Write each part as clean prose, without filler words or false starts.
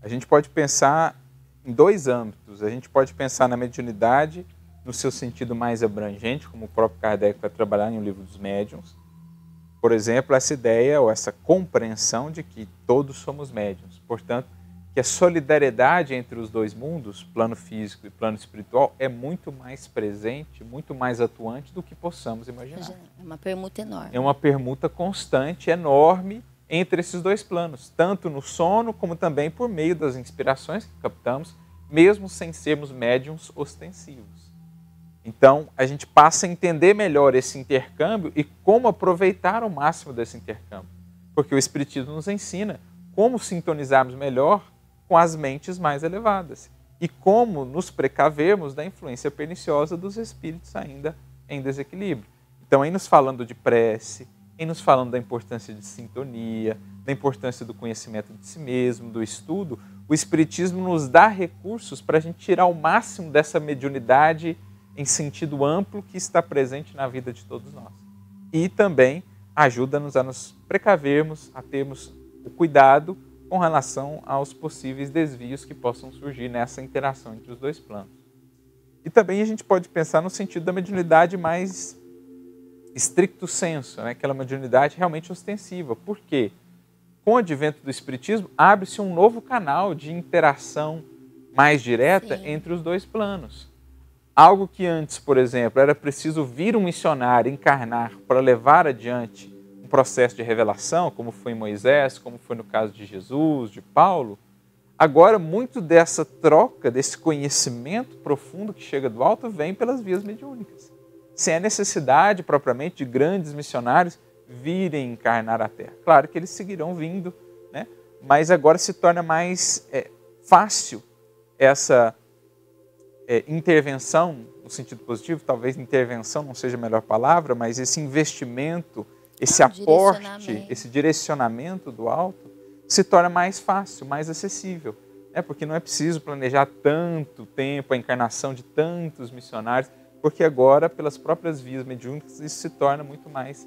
A gente pode pensar em dois âmbitos. A gente pode pensar na mediunidade no seu sentido mais abrangente, como o próprio Kardec vai trabalhar em O Livro dos Médiuns. Por exemplo, essa ideia ou essa compreensão de que todos somos médiuns. Portanto, que a solidariedade entre os dois mundos, plano físico e plano espiritual, é muito mais presente, muito mais atuante do que possamos imaginar. É uma permuta enorme. É uma permuta constante, enorme, entre esses dois planos, tanto no sono como também por meio das inspirações que captamos, mesmo sem sermos médiuns ostensivos. Então, a gente passa a entender melhor esse intercâmbio e como aproveitar ao máximo desse intercâmbio. Porque o Espiritismo nos ensina como sintonizarmos melhor com as mentes mais elevadas e como nos precavermos da influência perniciosa dos espíritos ainda em desequilíbrio. Então, em nos falando de prece, em nos falando da importância de sintonia, da importância do conhecimento de si mesmo, do estudo, o Espiritismo nos dá recursos para a gente tirar o máximo dessa mediunidade em sentido amplo que está presente na vida de todos nós. E também ajuda-nos a nos precavermos, a termos o cuidado com relação aos possíveis desvios que possam surgir nessa interação entre os dois planos. E também a gente pode pensar no sentido da mediunidade mais stricto sensu, né? Aquela mediunidade realmente ostensiva. Por quê? Com o advento do Espiritismo, abre-se um novo canal de interação mais direta entre os dois planos. Algo que antes, por exemplo, era preciso vir um missionário encarnar para levar adiante um processo de revelação, como foi em Moisés, como foi no caso de Jesus, de Paulo, agora muito dessa troca, desse conhecimento profundo que chega do alto, vem pelas vias mediúnicas. Sem a necessidade propriamente de grandes missionários virem encarnar a Terra. Claro que eles seguirão vindo, né? Mas agora se torna mais fácil essa intervenção, no sentido positivo, talvez intervenção não seja a melhor palavra, mas esse investimento, esse aporte, esse direcionamento do alto, se torna mais fácil, mais acessível. Porque não é preciso planejar tanto tempo a encarnação de tantos missionários, porque agora, pelas próprias vias mediúnicas, isso se torna muito mais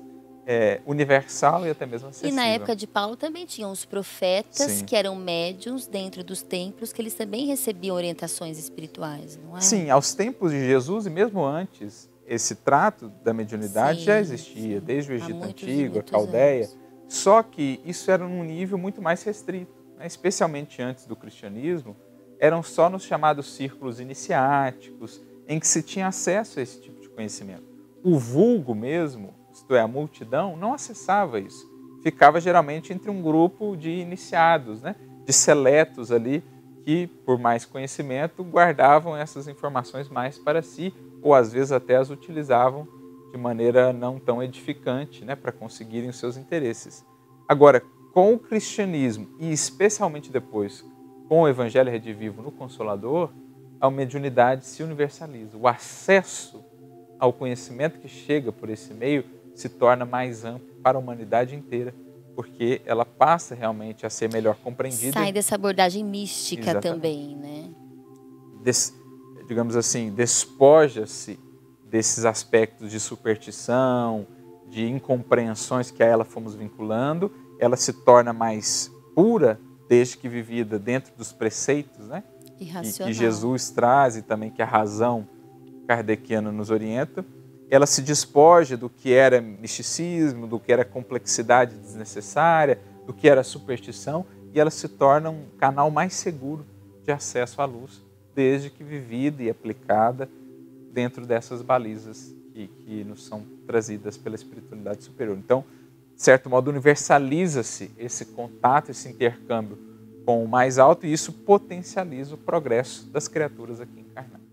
universal e até mesmo acessível. E na época de Paulo também tinham os profetas, que eram médiuns dentro dos templos, que eles também recebiam orientações espirituais, não é? Sim, aos tempos de Jesus e mesmo antes, esse trato da mediunidade já existia, desde o Egito Antigo, a Caldeia, só que isso era num nível muito mais restrito, né? Especialmente antes do cristianismo, eram só nos chamados círculos iniciáticos, em que se tinha acesso a esse tipo de conhecimento. O vulgo mesmo, isto é, a multidão, não acessava isso. Ficava geralmente entre um grupo de iniciados, né? De seletos ali, que por mais conhecimento guardavam essas informações mais para si, ou às vezes até as utilizavam de maneira não tão edificante, né? Para conseguirem os seus interesses. Agora, com o cristianismo, e especialmente depois com o Evangelho Redivivo no Consolador, a mediunidade se universaliza. O acesso ao conhecimento que chega por esse meio se torna mais amplo para a humanidade inteira, porque ela passa realmente a ser melhor compreendida. Sai dessa abordagem mística também, né? Digamos assim, despoja-se desses aspectos de superstição, de incompreensões que a ela fomos vinculando, ela se torna mais pura desde que vivida dentro dos preceitos, né? Que Jesus traz e também que a razão kardeciana nos orienta. Ela se despoja do que era misticismo, do que era complexidade desnecessária, do que era superstição, e ela se torna um canal mais seguro de acesso à luz, desde que vivida e aplicada dentro dessas balizas que nos são trazidas pela espiritualidade superior. Então, de certo modo, universaliza-se esse contato, esse intercâmbio com o mais alto, e isso potencializa o progresso das criaturas aqui encarnadas.